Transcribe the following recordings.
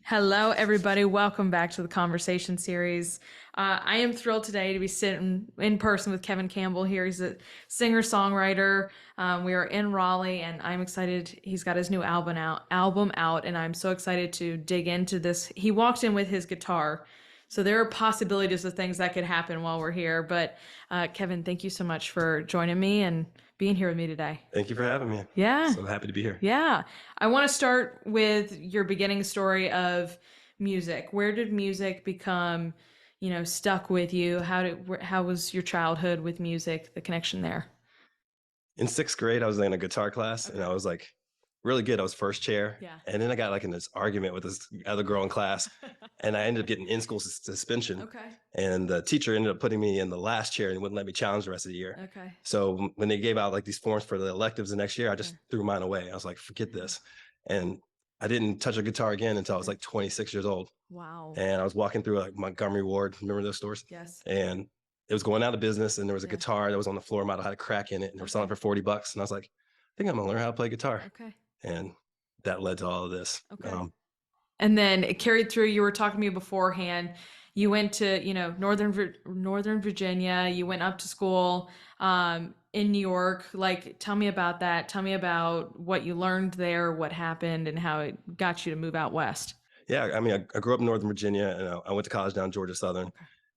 Hello, everybody. Welcome back to the conversation series. I am thrilled today to be sitting in person with Kevin Campbell here. He's a singer-songwriter. We are in Raleigh, and I'm excited. He's got his new album out, and I'm so excited to dig into this. He walked in with his guitar, so there are possibilities of things that could happen while we're here. But Kevin, thank you so much for joining me and being here with me today. Thank you for having me. Yeah. So happy to be here. Yeah. I want to start with your beginning story of music. Where did music become, stuck with you? How was your childhood with music, the connection there? In sixth grade, I was in a guitar class and I was like really good. I was first chair. Yeah. And then I got like in this argument with this other girl in class and I ended up getting in-school suspension. Okay. And the teacher ended up putting me in the last chair and wouldn't let me challenge the rest of the year. Okay. So when they gave out like these forms for the electives the next year, I just threw mine away. I was like, forget this. And I didn't touch a guitar again until I was like 26 years old. Wow. And I was walking through like Montgomery Ward. Remember those stores? Yes. And it was going out of business and there was a guitar that was on the floor model had a crack in it and they were selling it for $40. And I was like, I think I'm gonna learn how to play guitar. Okay. And that led to all of this. Okay. And then it carried through. You were talking to me beforehand. You went to, Northern Virginia. You went up to school in New York. Like, tell me about that. Tell me about what you learned there, what happened, and how it got you to move out west. Yeah, I mean, I grew up in Northern Virginia and I went to college down Georgia Southern.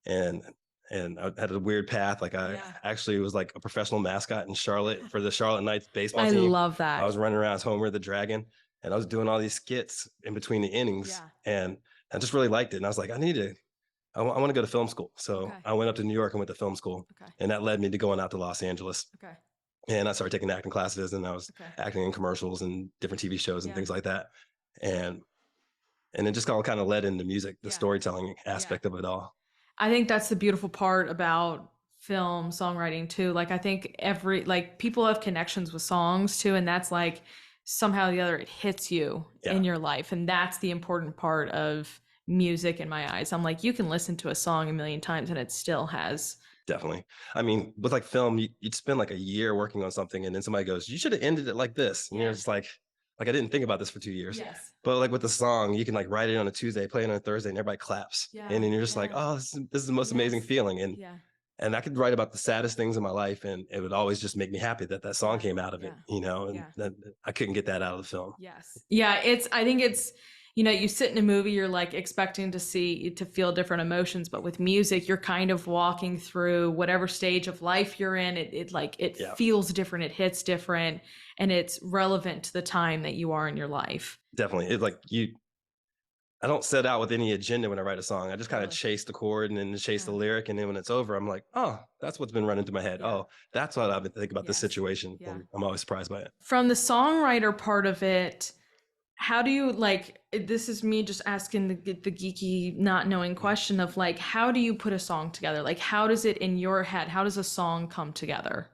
And I had a weird path. Like I actually was like a professional mascot in Charlotte for the Charlotte Knights baseball team. I love that. I was running around as Homer the Dragon and I was doing all these skits in between the innings and I just really liked it. And I was like, I want to go to film school. So I went up to New York and went to film school and that led me to going out to Los Angeles. And I started taking acting classes and I was acting in commercials and different TV shows and things like that. And it just all kind of led into music, the storytelling aspect of it all. I think that's the beautiful part about film songwriting too. Like I think people have connections with songs too, and that's like somehow or the other it hits you in your life. And that's the important part of music in my eyes. I'm like, you can listen to a song a million times and it still has. Definitely. I mean, with like film, you'd spend like a year working on something and then somebody goes, you should have ended it like this. And you're just like I didn't think about this for 2 years. Yes. But like with the song, you can like write it on a Tuesday, play it on a Thursday, and everybody claps. And then you're just like, oh, this is the most amazing feeling. And I could write about the saddest things in my life, and it would always just make me happy that that song came out of it, and that I couldn't get that out of the film. Yes. Yeah. I think it's, you sit in a movie, you're like expecting to feel different emotions, but with music, you're kind of walking through whatever stage of life you're in. It feels different. It hits different and it's relevant to the time that you are in your life. Definitely. It's like I don't set out with any agenda when I write a song. I just kind of chase the chord and then chase the lyric. And then when it's over, I'm like, oh, that's what's been running through my head. Oh, that's what I've been thinking about this situation. And I'm always surprised by it. From the songwriter part of it, how do you this is me just asking the geeky, not knowing question of like, how do you put a song together? Like, how does it in your head? How does a song come together?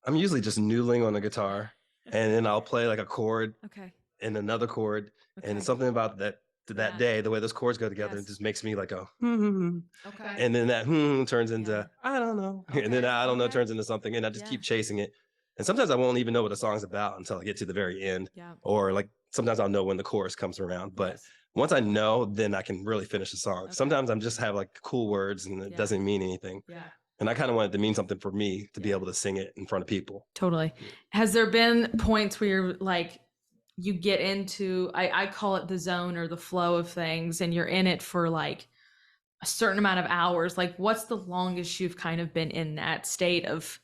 I'm usually just noodling on the guitar and then I'll play like a chord and another chord and something about that day, the way those chords go together, it just makes me like go, and then that turns into, I don't know. And then I don't know turns into something and I just keep chasing it. And sometimes I won't even know what the song's about until I get to the very end. Or like sometimes I'll know when the chorus comes around. But once I know, then I can really finish the song. Sometimes I'm just have like cool words and it doesn't mean anything. And I kind of want it to mean something for me to be able to sing it in front of people. Totally. Has there been points where you're like, you get into, I call it the zone or the flow of things, and you're in it for like a certain amount of hours? Like, what's the longest you've kind of been in that state of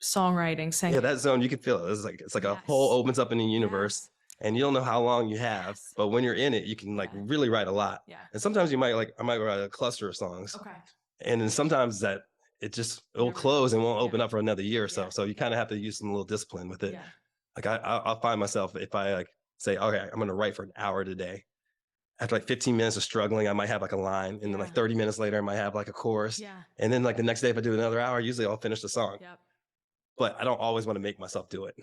songwriting, singing? Yeah, that zone, you can feel it. It's like a hole opens up in the universe and you don't know how long you have, but when you're in it, you can like really write a lot. And sometimes I might write a cluster of songs. And then sometimes it'll close and won't open up for another year or so. So you kind of have to use some little discipline with it. Like I'll find myself, if I like say, okay, I'm going to write for an hour today. After like 15 minutes of struggling, I might have like a line, and then like 30 minutes later, I might have like a chorus. And then like the next day, if I do another hour, usually I'll finish the song. But I don't always want to make myself do it.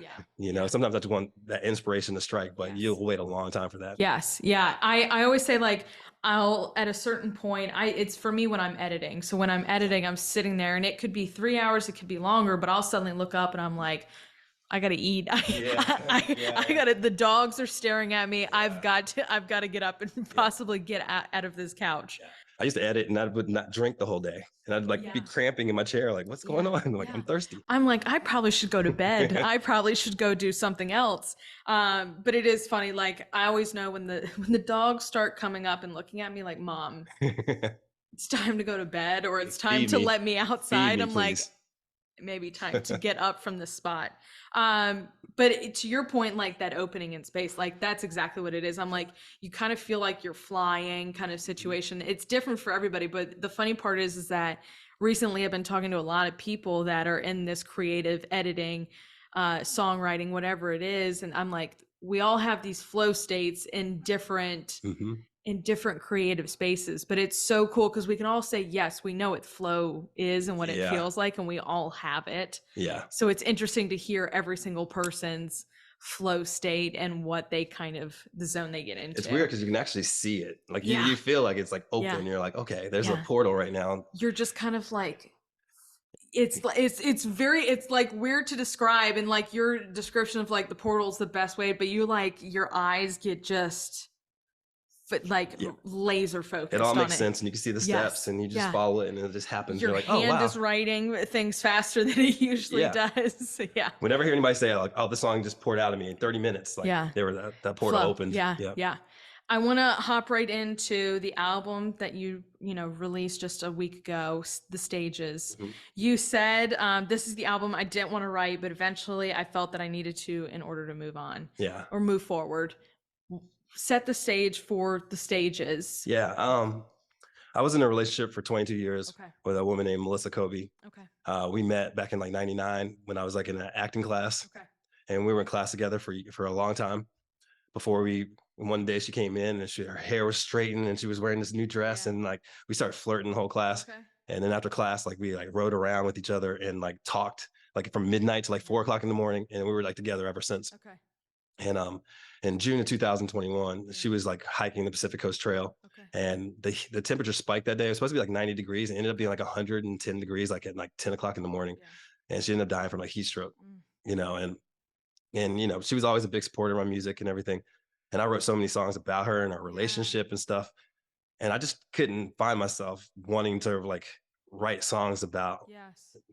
Sometimes I just want that inspiration to strike, but you'll wait a long time for that. Yes. Yeah. I always say like, I'll at a certain point, it's for me when I'm editing. So when I'm editing, I'm sitting there and it could be 3 hours, it could be longer, but I'll suddenly look up and I'm like, I gotta eat. Yeah. I gotta. The dogs are staring at me. Yeah. I've got to get up and possibly get out of this couch. Yeah. I used to edit and I would not drink the whole day. And I'd like be cramping in my chair, like, what's going on? Like, I'm thirsty. I'm like, I probably should go to bed. I probably should go do something else. But it is funny. Like I always know when the dogs start coming up and looking at me like, Mom, it's time to go to bed, or it's time to let me outside. Me, I'm please. like, maybe time to get up from this spot. But to your point, like that opening in space, like that's exactly what it is. I'm like, you kind of feel like you're flying kind of situation. It's different for everybody, but the funny part is that recently I've been talking to a lot of people that are in this creative editing, songwriting, whatever it is, and I'm like, we all have these flow states in different creative spaces, but it's so cool because we can all say, yes, we know what flow is and what it feels like, and we all have it. Yeah. So it's interesting to hear every single person's flow state and what they kind of, the zone they get into. It's weird because you can actually see it. Like you feel like it's like open. You're like, okay, there's a portal right now. You're just kind of like, it's like weird to describe, and like your description of like the portal's the best way, but you like your eyes get just like laser focused. It all makes sense, and you can see the steps, and you just follow it, and it just happens. You're like, hand oh wow, is writing things faster than it usually does. Whenever I hear anybody say like, oh, this song just poured out of me in 30 minutes, like they were that portal opened. Yeah. I want to hop right into the album that you released just a week ago, The Stages. You said, this is the album I didn't want to write, but eventually I felt that I needed to in order to move on. Or move forward. Set the stage for The Stages. I was in a relationship for 22 years with a woman named Melissa Kobe. We met back in like 99 when I was like in an acting class. And we were in class together for a long time before one day she came in and her hair was straightened and she was wearing this new dress and like we started flirting the whole class. And then after class, like we like rode around with each other and like talked like from midnight to like 4 o'clock in the morning. And we were like together ever since. And in June of 2021, she was like hiking the Pacific Coast Trail, and the temperature spiked that day. It was supposed to be like 90 degrees, and ended up being like 110 degrees, like at like 10 o'clock in the morning. And she ended up dying from like heat stroke, and she was always a big supporter of my music and everything. And I wrote so many songs about her and our relationship and stuff. And I just couldn't find myself wanting to like write songs about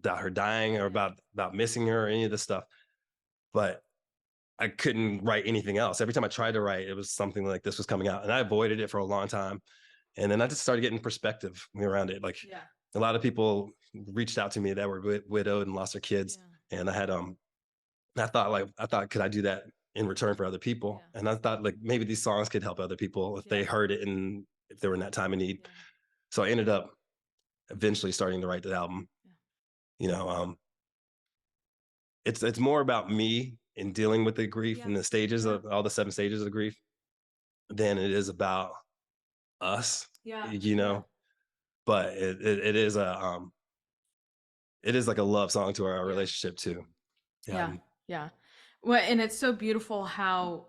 her dying or about missing her or any of this stuff. But I couldn't write anything else. Every time I tried to write, it was something like this was coming out, and I avoided it for a long time. And then I just started getting perspective around it. Like a lot of people reached out to me that were widowed and lost their kids. And I had, I thought, could I do that in return for other people? And I thought like maybe these songs could help other people if they heard it and if they were in that time of need. So I ended up eventually starting to write the album. It's more about me in dealing with the grief and the stages of all the 7 stages of grief than it is about us, but it is like a love song to our relationship too. Well, and it's so beautiful how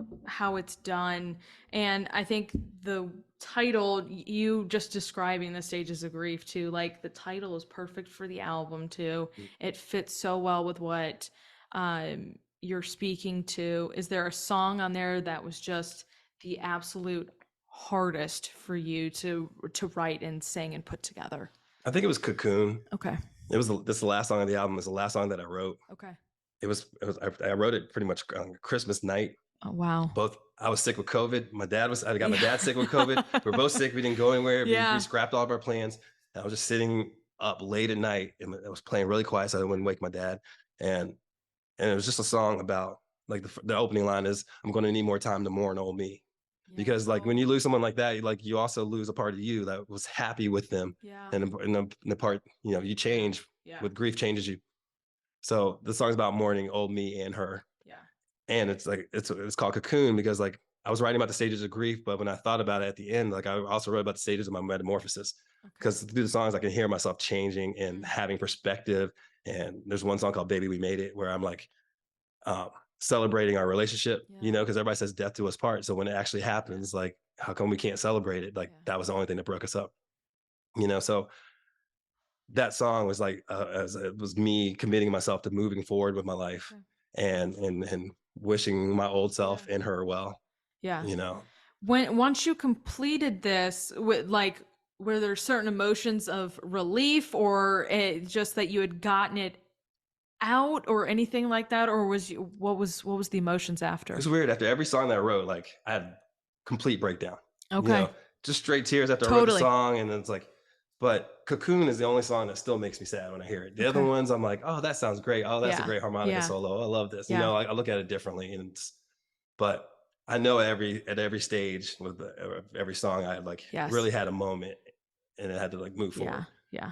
it's done. And I think the title, you just describing the stages of grief too, like the title is perfect for the album too. It fits so well with what you're speaking to. Is there a song on there that was just the absolute hardest for you to write and sing and put together? I think it was Cocoon. This is the last song of the album. It was the last song that I wrote. I wrote it pretty much on Christmas night. Oh wow. I was sick with COVID. I got my dad sick with COVID. We were both sick. We didn't go anywhere. We scrapped all of our plans. And I was just sitting up late at night and I was playing really quiet so I wouldn't wake my dad. And it was just a song about like the opening line is, I'm going to need more time to mourn old me. Because like when you lose someone like that, you also lose a part of you that was happy with them. And the part, you change with grief changes you. So the song's about mourning old me and her. And it's like, it's called Cocoon because like I was writing about the stages of grief, but when I thought about it at the end, like I also wrote about the stages of my metamorphosis because through the songs, I can hear myself changing and having perspective. And there's one song called Baby We Made It where I'm like, celebrating our relationship, because everybody says death do us part. So when it actually happens, like, how come we can't celebrate it? Like that was the only thing that broke us up, so that song was like, it was me committing myself to moving forward with my life and wishing my old self and her well. Yeah. You know, Once you completed this, were there certain emotions of relief, or just that you had gotten it out, or anything like that, or what was the emotions after? it's weird. After every song that I wrote, like I had complete breakdown. You Okay. know, just straight tears after I wrote the Totally. song, and then it's like, but Cocoon is the only song that still makes me sad when I hear it. The other Okay. ones, I'm like, oh, that sounds great. Oh, that's a Yeah. great harmonica Yeah. solo. I love this. You Yeah. know, I look at it differently, and but I know at every stage with every song, I like Yes. really had a moment, and it had to like move Yeah. forward. Yeah.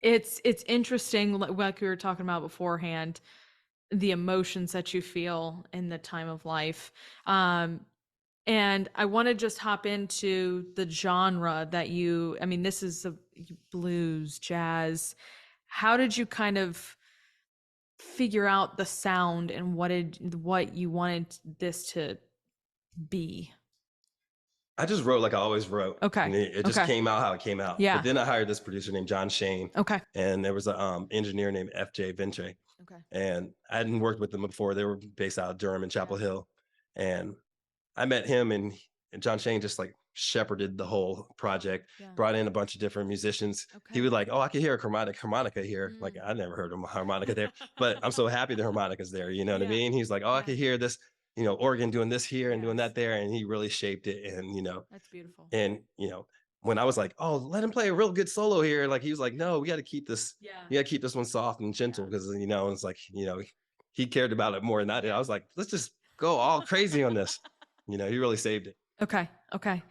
It's interesting, like we were talking about beforehand, the emotions that you feel in the time of life. And I want to just hop into the genre that I mean, this is a blues, jazz. How did you kind of figure out the sound, and what you wanted this to be? I just wrote like I always wrote. Okay. And it just came out how it came out. Yeah. But then I hired this producer named John Shane. Okay. And there was an engineer named FJ Vintre. Okay. And I hadn't worked with them before. They were based out of Durham and Chapel Hill. And I met him, and John Shane just like shepherded the whole project, brought in a bunch of different musicians. He would like, oh, I can hear a harmonica here. Like I never heard a harmonica there, but I'm so happy the harmonica's there. You know what I mean? He's like, oh, I can hear this, organ doing this here and doing that there. And he really shaped it. And, That's beautiful. and, when I was like, oh, let him play a real good solo here. Like he was like, no, we got to keep this, you got to keep this one soft and gentle because, it's like, he cared about it more than I did. I was like, let's just go all crazy on this. He really saved it. Okay. Okay.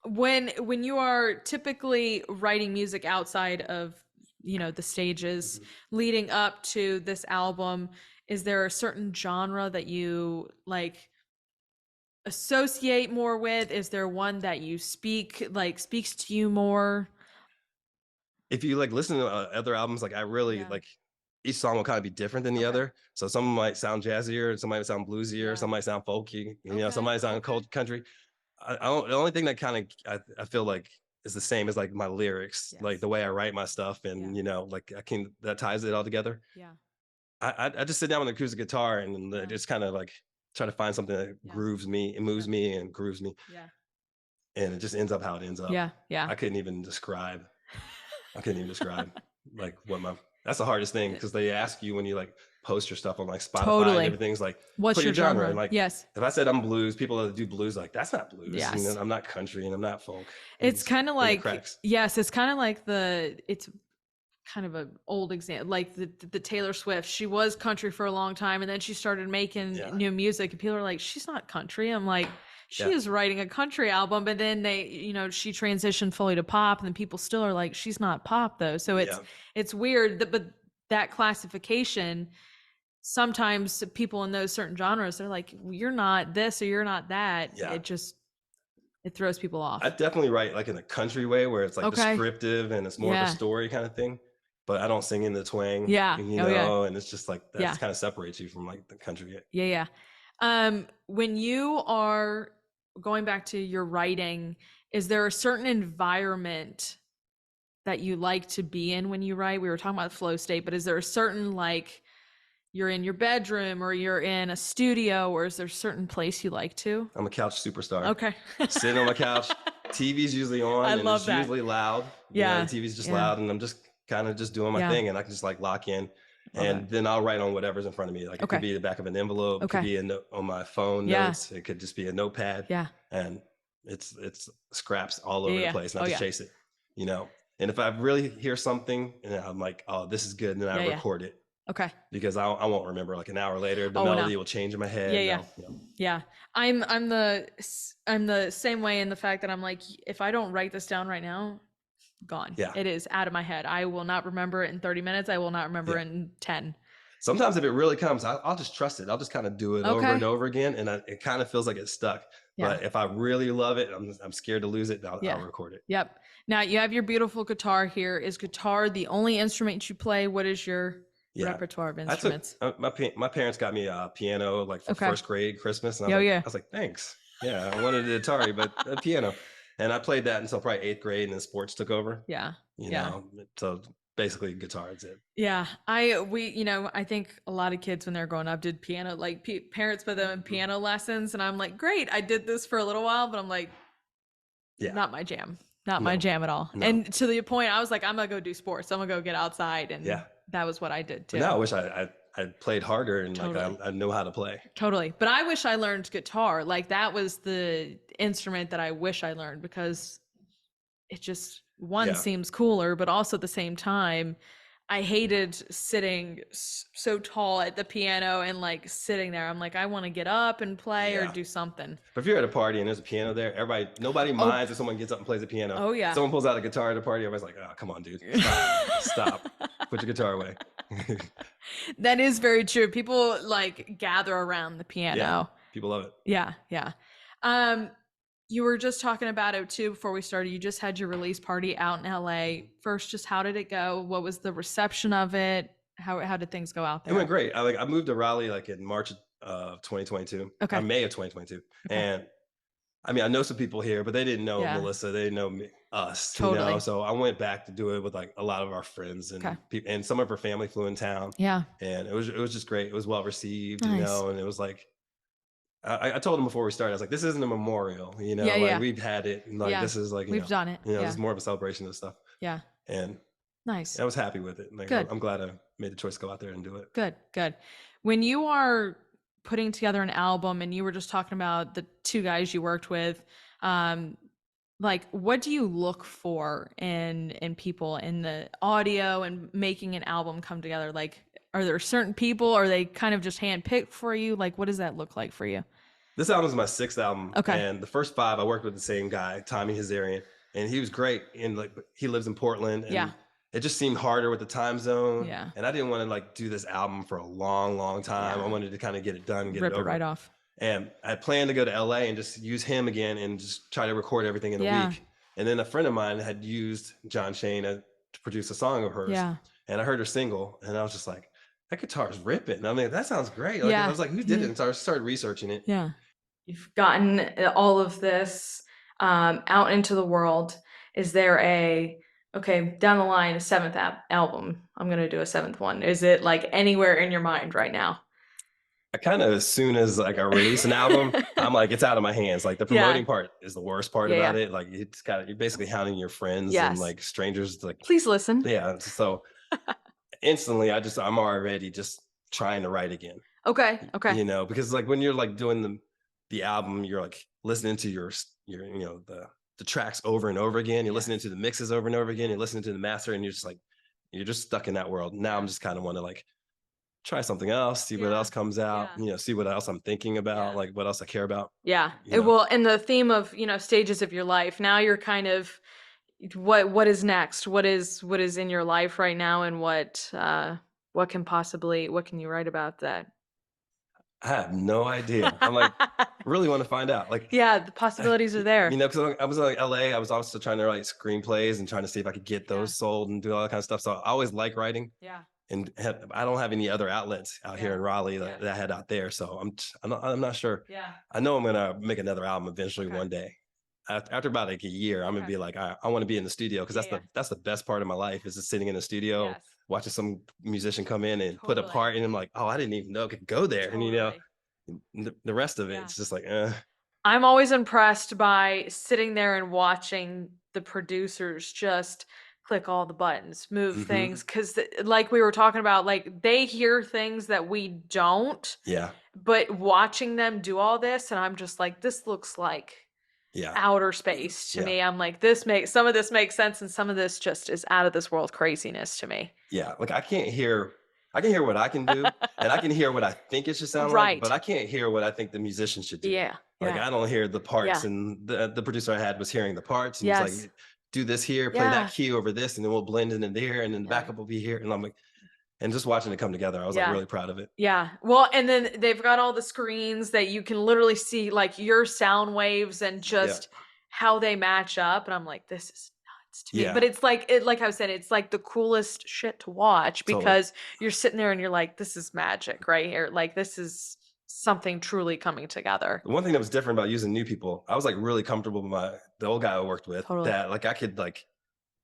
When you are typically writing music outside of, the stages leading up to this album, is there a certain genre that you like associate more with? Is there one that you speaks to you more? If you like listen to other albums, like I really like each song will kind of be different than the other. So some might sound jazzier, some might sound bluesier, some might sound folky, some might sound cold country. The only thing that kind of I feel like is the same as like my lyrics, like the way I write my stuff, and like that ties it all together. Yeah. I just sit down with an acoustic guitar and just kind of like try to find something that grooves me, and moves me, and grooves me. Yeah. And it just ends up how it ends up. Yeah. Yeah. I couldn't even describe. Like that's the hardest thing, because they ask you when you like post your stuff on like Spotify and everything's like, what's put your genre? And like, yes. If I said I'm blues, people that do blues like, that's not blues. Yes. And I'm not country and I'm not folk. It's kind of like, yes, it's kind of like it's kind of an old example, like the Taylor Swift. She was country for a long time, and then she started making new music, and people are like, she's not country. I'm like, she is writing a country album, but then she transitioned fully to pop, and then people still are like, she's not pop though. So it's weird but that classification, sometimes people in those certain genres, they're like, you're not this or you're not that. It throws people off. I definitely write like in a country way, where it's like descriptive and it's more of a story kind of thing, but I don't sing in the twang. And it's just like that kind of separates you from like the country. When you are going back to your writing, is there a certain environment that you like to be in when you write? We were talking about the flow state, but is there a certain, like, you're in your bedroom or you're in a studio, or is there a certain place you like to? I'm a couch superstar. Okay. Sitting on my couch. TV's usually on. I love it's that. usually loud. The TV's just loud, and I'm just kind of just doing my thing, and I can just like lock in. And then I'll write on whatever's in front of me. Like it could be the back of an envelope, it could be on my phone notes, it could just be a notepad. And it's scraps all over the place, and I just chase it, And if I really hear something and I'm like, oh, this is good, and then I record it. Okay. Because I won't remember like an hour later. The melody will change in my head. Yeah. I'm the same way, in the fact that I'm like, if I don't write this down right now, gone. It is out of my head. I will not remember it in 30 minutes. I will not remember it in 10. Sometimes if it really comes, I'll just trust it. I'll just kind of do it over and over again. And it kind of feels like it's stuck. But if I really love it, I'm scared to lose it, I'll record it. Yep. Now you have your beautiful guitar here. Is guitar the only instrument you play? What is your repertoire of instruments? My parents got me a piano like for first grade Christmas. And I was like, thanks. Yeah, I wanted an Atari, but a piano. And I played that until probably 8th grade, and then sports took over. Yeah. So basically guitar. That's it. Yeah, I think a lot of kids when they're growing up did piano, like parents put them in piano lessons, and I'm like, great, I did this for a little while, but I'm like, Yeah. not my jam, not my No. jam at all. No. And to the point, I was like, I'm gonna go do sports. I'm gonna go get outside, and Yeah. that was what I did too. But now I wish I played harder and Totally. like I know how to play. Totally. But I wish I learned guitar. Like that was the instrument that I wish I learned, because it just Yeah. seems cooler, but also at the same time, I hated sitting so tall at the piano and like sitting there. I'm like, I want to get up and play or Yeah. do something. But if you're at a party and there's a piano there, nobody minds if someone gets up and plays a piano. Oh yeah. Someone pulls out a guitar at a party, everybody's like, oh, come on, dude. Stop. Put your guitar away. That is very true. People like gather around the piano. Yeah, people love it. Yeah, yeah. You were just talking about it too before we started. You just had your release party out in LA. First, just how did it go? What was the reception of it? How did things go out there? It went great. I moved to Raleigh like in March of 2022. Okay. May of 2022. Okay. And I mean, I know some people here, but they didn't know Melissa. They didn't know us. Totally. You know? So I went back to do it with like a lot of our friends and people, and some of her family flew in town. Yeah. And it was just great. It was well received, nice. You know, and it was like, I told him before we started, I was like, this isn't a memorial, you know, like we've had it. And like, this is like, we've done it. You know, this is more of a celebration of stuff. Yeah. And nice. I was happy with it. Like, good. I'm glad I made the choice to go out there and do it. Good, good. When you are putting together an album, and you were just talking about the two guys you worked with, like what do you look for in people in the audio and making an album come together? Like, are there certain people? Are they kind of just handpicked for you? Like, what does that look like for you? This album is my 6th album. Okay. And the first 5, I worked with the same guy, Tommy Hazarian, and he was great. And like, he lives in Portland. And it just seemed harder with the time zone. Yeah. And I didn't want to like do this album for a long, long time. I wanted to kind of get it done, Rip it right off. And I planned to go to LA and just use him again and just try to record everything in a week. And then a friend of mine had used John Shane to produce a song of hers. Yeah. And I heard her single, and I was just like, that guitar's ripping. And I mean, that sounds great. Like, I was like, who did it? And so I started researching it. Yeah. You've gotten all of this out into the world. Is there okay, down the line, a 7th album? I'm going to do a 7th one. Is it like anywhere in your mind right now? I kind of, as soon as like I release an album, I'm like, it's out of my hands. Like the promoting part is the worst part about it. Like you're basically hounding your friends and like strangers to like, please listen. Yeah. So instantly I'm already just trying to write again. Okay. Okay. You know, because like when you're like doing the album, you're like listening to your you know, the tracks over and over again. You're listening to the mixes over and over again. You're listening to the master, and you're just stuck in that world. Now I'm just kind of want to like try something else, see what else comes out, you know, see what else I'm thinking about, like what else I care about. Yeah. Well, in the theme of, you know, stages of your life, now you're kind of, what is next? What is in your life right now, and what can you write about that? I have no idea. I'm like, really want to find out. Like, the possibilities are there. You know, because I was in like LA, I was also trying to write screenplays and trying to see if I could get those sold and do all that kind of stuff. So I always like writing. Yeah. And I don't have any other outlets out here in Raleigh that I had out there. So I'm not sure. Yeah. I know I'm gonna make another album eventually one day. After about like a year, I'm gonna be like, I want to be in the studio, because that's the best part of my life, is just sitting in the studio, watching some musician come in and put a part, and I'm like, oh, I didn't even know it could go there. And you know, the rest of it, it's just like, I'm always impressed by sitting there and watching the producers just click all the buttons, move things, because like we were talking about, like they hear things that we don't. Yeah. But watching them do all this, and I'm just like, this looks like outer space to me. I'm like, some of this makes sense, and some of this just is out of this world craziness to me. Yeah. Like I can hear what I can do, and I can hear what I think it should sound like, but I can't hear what I think the musician should do. Yeah. Like I don't hear the parts, and the producer I had was hearing the parts, and he's like, do this here, play that key over this, and then we'll blend it in there, and then the backup will be here. And I'm like, and just watching it come together, I was like really proud of it. Yeah. Well, and then they've got all the screens that you can literally see like your sound waves and just how they match up. And I'm like, this is nuts to me. But it's like, like I was saying, it's like the coolest shit to watch, because you're sitting there and you're like, this is magic right here. Like this is something truly coming together. The one thing that was different about using new people, I was like really comfortable with the old guy I worked with, that like I could like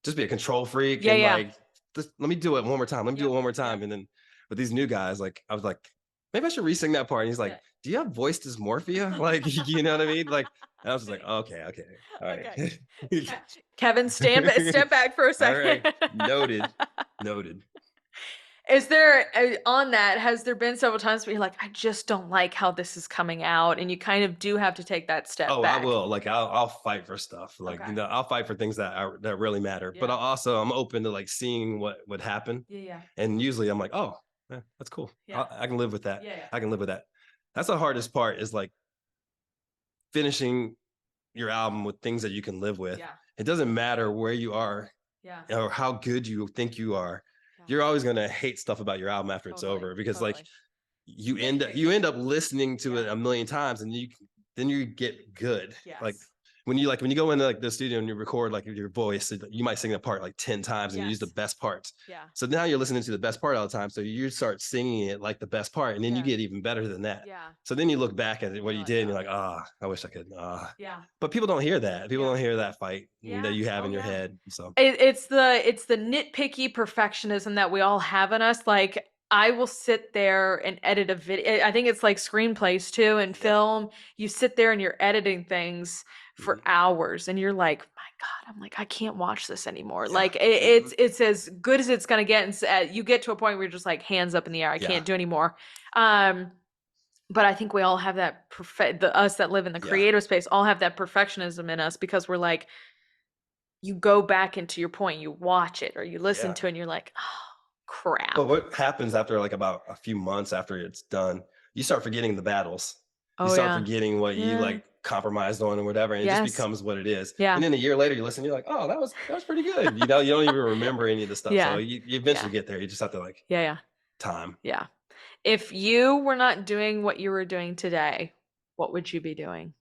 just be a control freak and like let me do it one more time. Let me do it one more time. And then with these new guys, like I was like, maybe I should re-sing that part. And he's like, do you have voice dysmorphia? Like, you know what I mean? Like, and I was just like, okay, all right. Kevin, step back for a All right. second. Noted. Is there on that? Has there been several times where you're like, I just don't like how this is coming out, and you kind of do have to take that step Oh, I back? will. Like I'll fight for stuff. Like, I'll fight for things that really matter. But I'm open to like seeing what would happen. Yeah. And usually I'm like, oh, that's cool. I can live with that. I can live with that. That's the hardest part, is like finishing your album with things that you can live with. It doesn't matter where you are or how good you think you are. You're always going to hate stuff about your album after it's over, because like you end up listening to it a million times, and then you get good. Like when you go into like the studio and you record like your voice, you might sing a part like 10 times and you use the best parts. So now you're listening to the best part all the time. So you start singing it like the best part, and then you get even better than that. So then you look back at what you did and you're like, I wish I could. But people don't hear that. People don't hear that fight that you have in your head. So it's the nitpicky perfectionism that we all have in us. Like, I will sit there and edit a video. I think it's like screenplays too, and film. You sit there and you're editing things for hours, and you're like, my God, I'm like, I can't watch this anymore. Like it's as good as it's gonna get, and you get to a point where you're just like, hands up in the air, I can't do anymore. But I think we all have that us that live in the creative space all have that perfectionism in us, because we're like, you go back into your point, you watch it or you listen to it, and you're like, oh crap. But what happens after like about a few months after it's done, you start forgetting the battles. You start forgetting what you like compromised on or whatever, and it just becomes what it is. And then a year later you listen, you're like, oh, that was pretty good. You know, you don't even remember any of the stuff. So you eventually get there. You just have to like time. If you were not doing what you were doing today, what would you be doing?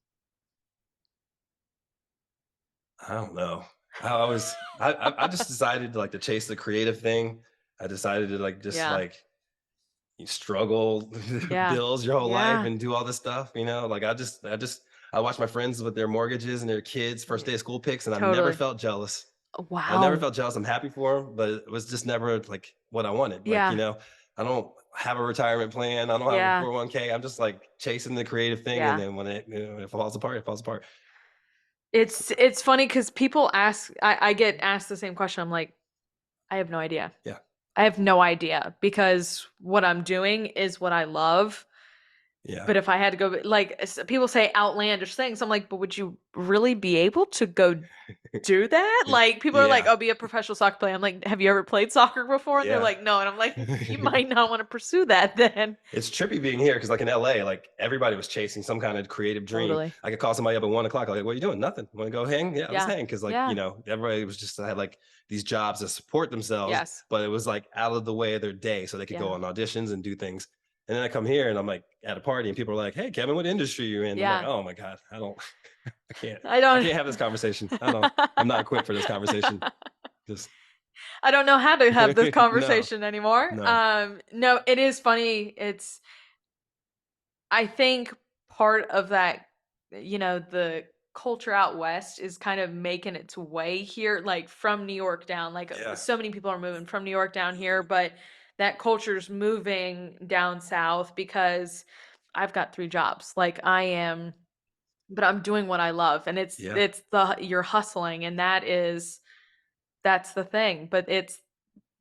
I don't know. I just decided to like to chase the creative thing. I decided to like like you struggle bills your whole life and do all this stuff, you know? Like I watch my friends with their mortgages and their kids first day of school picks, and I've never felt jealous. Wow. I never felt jealous. I'm happy for them, but it was just never like what I wanted. Like, you know, I don't have a retirement plan. I don't have a 401k. I'm just like chasing the creative thing. And then when it falls apart, it falls apart. It's funny because people ask, I get asked the same question. I'm like, I have no idea. I have no idea, because what I'm doing is what I love. But if I had to go, like, people say outlandish things, I'm like, but would you really be able to go do that? Like, people are like, oh, be a professional soccer player. I'm like, have you ever played soccer before? And they're like, no. And I'm like, you might not want to pursue that then. It's trippy being here, because like in LA, like everybody was chasing some kind of creative dream. I could call somebody up at 1 o'clock. Like, what are you doing? Nothing. Want to go hang? Yeah, let's hang. Because like, you know, everybody was just had like these jobs to support themselves, but it was like out of the way of their day, so they could go on auditions and do things. And then I come here and I'm like at a party and people are like, hey, Kevin, what industry are you in? I'm like, oh my God, I can't have this conversation. I'm not equipped for this conversation. I don't know how to have this conversation anymore. No. No, it is funny. I think part of that, you know, the culture out west is kind of making its way here, like from New York down. Like so many people are moving from New York down here, but that culture's moving down south, because I've got 3 jobs. Like but I'm doing what I love, and you're hustling, and that's the thing. But it's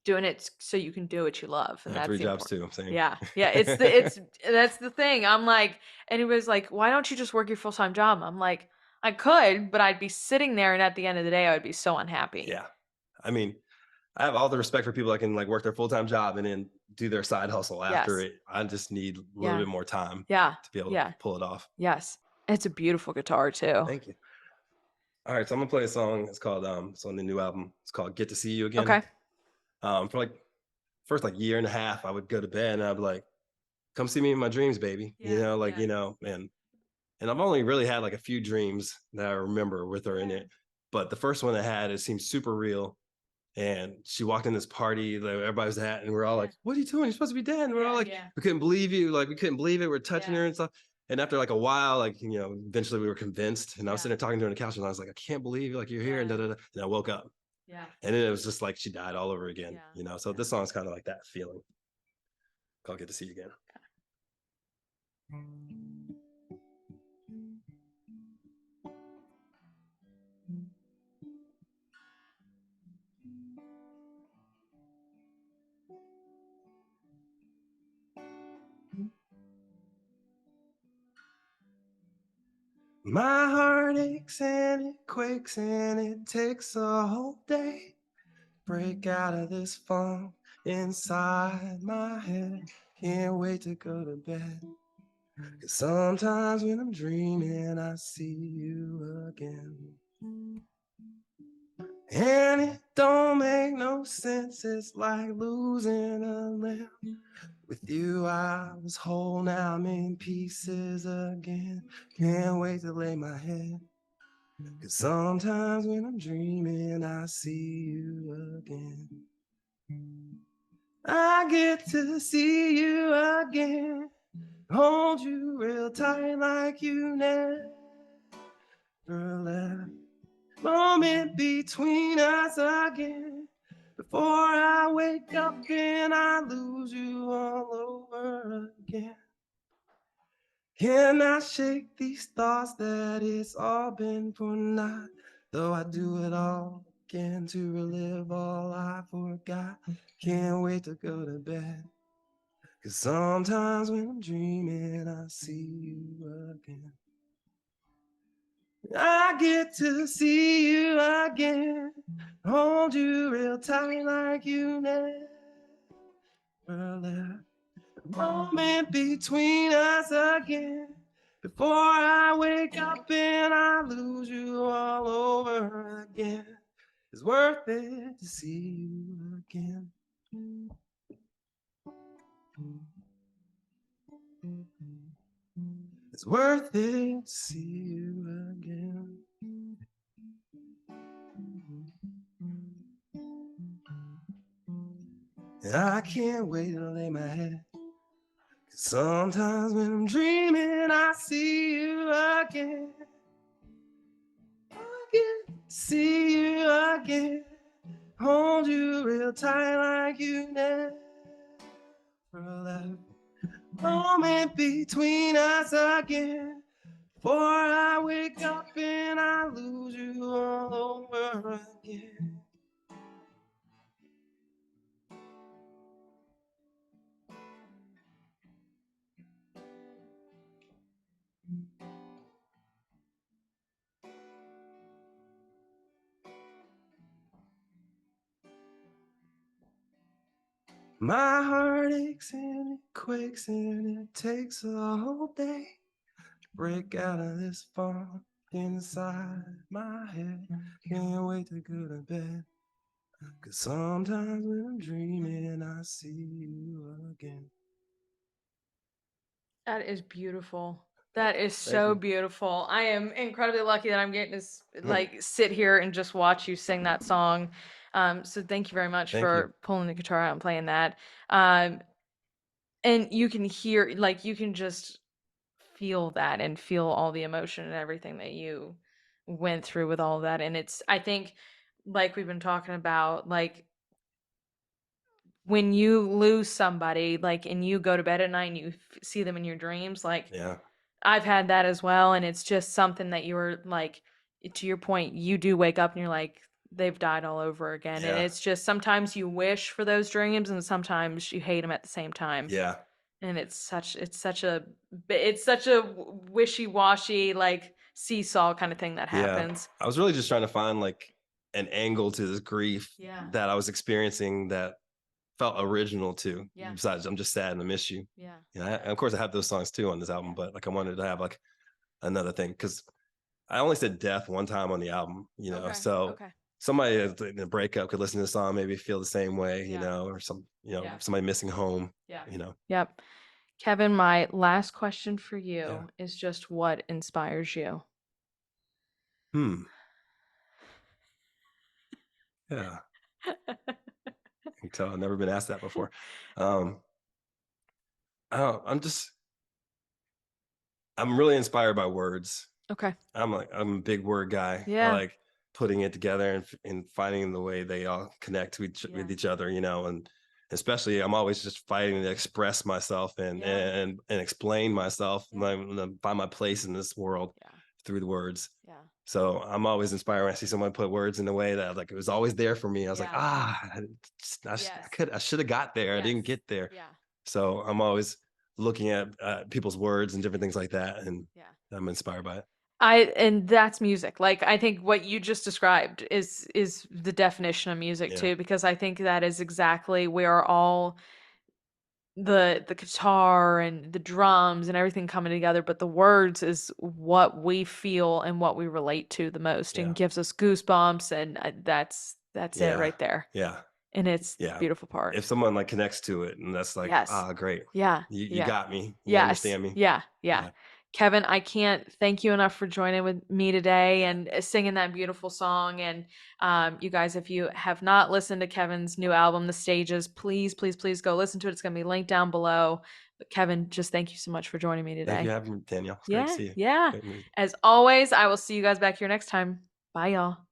doing it so you can do what you love, and I have that's 3 jobs too. I'm saying. Yeah, that's the thing. I'm like, anybody's like, why don't you just work your full-time job? I'm like, I could, but I'd be sitting there, and at the end of the day, I would be so unhappy. Yeah, I mean, I have all the respect for people that can like work their full-time job and then do their side hustle after it. I just need a little bit more time to be able to pull it off. Yes. It's a beautiful guitar too. Thank you. All right, so I'm gonna play a song. It's called it's on the new album. It's called Get to See You Again. Okay. For like first like year and a half, I would go to bed and I'd be like, come see me in my dreams, baby. You know, like, you know, and I've only really had like a few dreams that I remember with her in it. But the first one I had, it seemed super real. And she walked in this party that everybody was at, and we're all like, what are you doing? You're supposed to be dead. And we're all like, we couldn't believe you. Like, we couldn't believe it. We're touching her and stuff. And after like a while, like, you know, eventually we were convinced. And I was sitting there talking to her on the couch, and I was like, I can't believe like you're here. And da, da, da. And I woke up. And then it was just like she died all over again, you know. So this song's kind of like that feeling. I'll get to see you again. My heart aches and it quakes and it takes a whole day. Break out of this funk inside my head. Can't wait to go to bed. 'Cause sometimes when I'm dreaming, I see you again. And it don't make no sense, it's like losing a limb. With you I was whole, now I'm in pieces again. Can't wait to lay my head. 'Cause sometimes when I'm dreaming, I see you again. I get to see you again. Hold you real tight like you never left. Moment between us again. Before I wake up and I lose you all over again. Can I shake these thoughts that it's all been for naught? Though I do it all again to relive all I forgot. Can't wait to go to bed. 'Cause sometimes when I'm dreaming, I see you again. I get to see you again. Hold you real tight like you never left. Moment between us again. Before I wake up and I lose you all over again. It's worth it to see you again. It's worth it to see you again. And I can't wait to lay my head. 'Cause sometimes when I'm dreaming, I see you again. I get to see you again. Hold you real tight like you never left. Moment between us again. Before I wake up and I lose you all over again. My heart aches and it quakes and it takes a whole day to break out of this funk inside my head. Can't wait to go to bed. 'Cause sometimes when I'm dreaming, I see you again. That is beautiful. That is so beautiful. I am incredibly lucky that I'm getting to like sit here and just watch you sing that song. So thank you very much for pulling the guitar out and playing that. And you can hear, like, you can just feel that and feel all the emotion and everything that you went through with all of that. And it's, I think, like we've been talking about, like when you lose somebody, like, and you go to bed at night and you see them in your dreams, like, Yeah. I've had that as well, and it's just something that you were like, to your point, you do wake up and you're like, they've died all over again. And Yeah. it's just sometimes you wish for those dreams and sometimes you hate them at the same time. Yeah. And it's such a wishy-washy, like, seesaw kind of thing that happens. I was really just trying to find like an angle to this grief Yeah. that I was experiencing that felt original too. Yeah. Besides, I'm just sad and I miss you. Yeah. And of course, I have those songs too on this album, but like I wanted to have like another thing because I only said death one time on the album, you know. Okay. So Okay. somebody in a breakup could listen to the song, maybe feel the same way, you Yeah. know, or some, you know, Yeah. somebody missing home, Yeah. you know. Yep. Kevin, my last question for Yeah. you is just what inspires you? Yeah. I can tell I've never been asked that before. Um, I don't, I'm really inspired by words. Okay. I'm a big word guy. I Yeah. like putting it together and finding the way they all connect with each other, you know, and especially I'm always just fighting to express myself and explain myself, and find my place in this world through the words. So I'm always inspired when I see someone put words in a way that like it was always there for me. I was like, I should have got there. I didn't get there. So I'm always looking at people's words and different things like that, and I'm inspired by it. And that's music. Like I think what you just described is the definition of music too, because I think that is exactly where all the guitar and the drums and everything coming together, but the words is what we feel and what we relate to the most and gives us goosebumps, and that's it right there. Yeah. And it's the beautiful part. If someone like connects to it, and that's like, Yes. great. Yeah. You got me. You Yes. understand me. Yeah. Kevin, I can't thank you enough for joining with me today and singing that beautiful song. And you guys, if you have not listened to Kevin's new album, The Stages, please, please, please go listen to it. It's going to be linked down below. But Kevin, just thank you so much for joining me today. Thank you for having me, Danielle. It's great to see you. Yeah. As always, I will see you guys back here next time. Bye, y'all.